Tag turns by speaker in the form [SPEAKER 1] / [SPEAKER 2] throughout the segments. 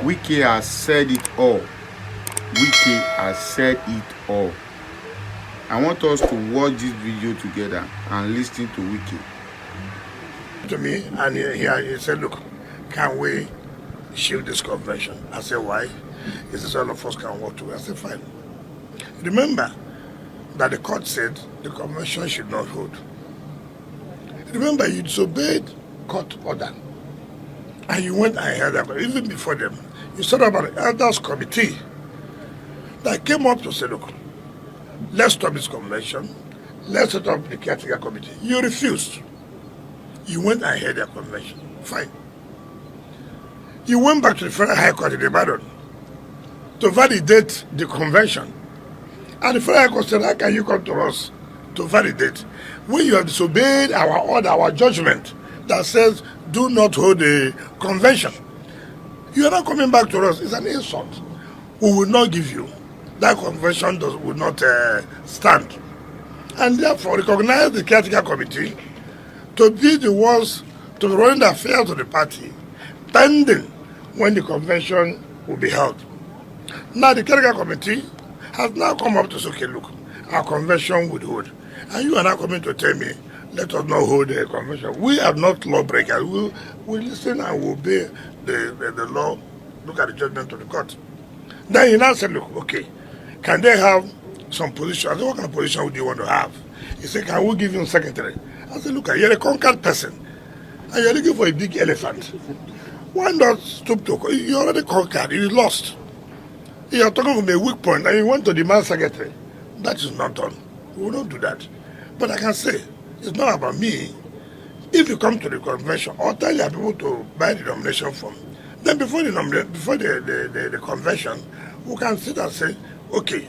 [SPEAKER 1] Wike has said it all. Wike has said it all. I want us to watch this video together and listen to Wike.
[SPEAKER 2] To me, and he said, look, can we shift this convention? I said, why? He says all of us can work together. I said, fine. Remember that the court said the convention should not hold. Remember, you disobeyed court order. And you went and held that, even before them. You set up an elders committee that came up to say, look, let's stop this convention. Let's set up the caretaker committee. You refused. You went and held their convention. Fine. You went back to the Federal High Court in Ibadan to validate the convention. And the Federal High Court said, how can you come to us to validate when you have disobeyed our order, our judgment that says do not hold a convention? You are not coming back to us. It's an insult. We will not give you. That convention will not stand. And therefore recognize the caretaker committee to be the ones to run the affairs of the party pending when the convention will be held. Now the caretaker committee has now come up to say, okay, look, our convention would hold. And you are now coming to tell me, let us not hold a convention. We are not lawbreakers. We listen and we obey the law, look at the judgment of the court. Then he now said, look, okay, can they have some position? I said, what kind of position would you want to have? He said, can we give you a secretary? I said, look, you're a conquered person, and you're looking for a big elephant. Why not stoop to? You already conquered, you lost. You're talking from a weak point, and you want to demand secretary. That is not done. We will not do that. But I can say, it's not about me. If you come to the convention, or tell your people to buy the nomination form, then before the convention, we can sit and say, okay,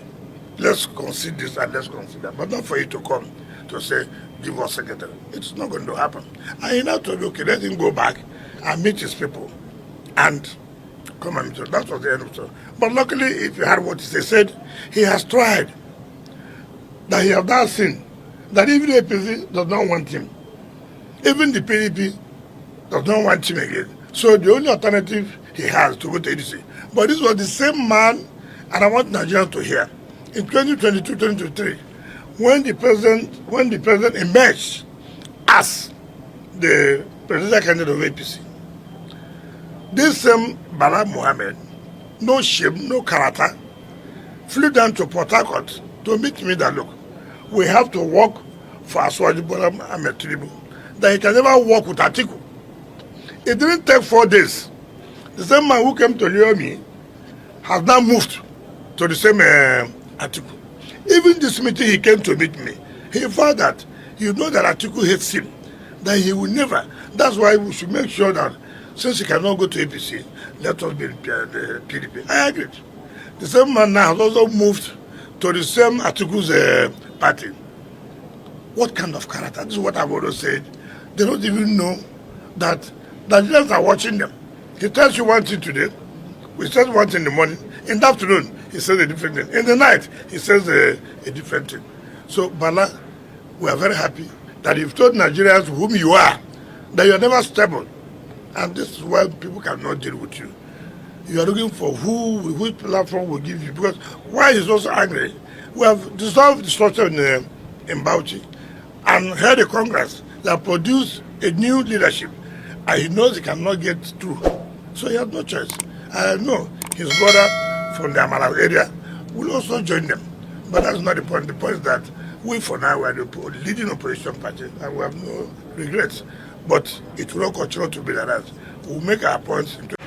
[SPEAKER 2] let's consider this and let's consider that. But not for you to come to say, give us secretary. It's not going to happen. And he now told me, okay, let him go back and meet his people and come and meet us. That was the end of it. But luckily, if you heard what he said, he has tried. That he has now seen that even the APC does not want him. Even the PDP does not want him again. So the only alternative he has to go to ADC. But this was the same man, and I want Nigerians to hear. In 2022-2023, when the president emerged as the presidential candidate of APC, this same Bala Mohammed, no shame, no character, flew down to Port Harcourt to meet me that, look, we have to work for Aswaji Bola Ahmed Tinubu, that he can never work with Atiku. It didn't take 4 days. The same man who came to lure me has now moved to the same Atiku. Even this meeting he came to meet me, he found that you know that Atiku hates him, that he will never. That's why we should make sure that since he cannot go to APC, let us be the PDP. I agreed. The same man now has also moved to the same Atiku's party. What kind of character? This is what I've always said. They don't even know that Nigerians are watching them. He tells you one thing today, he says one thing in the morning, in the afternoon he says a different thing, in the night he says a different thing. So Bala, we are very happy that you've told Nigerians whom you are, that you are never stable. And this is why people cannot deal with you. You are looking for which platform will give you, because why he's also angry. We have dissolved the structure in Bauchi and held a Congress that produced a new leadership, and he knows he cannot get through. So he has no choice. I know his brother from the Amala area will also join them. But that's not the point. The point is that we for now are the leading opposition party and we have no regrets. But it will not continue to be like that. We'll make our points.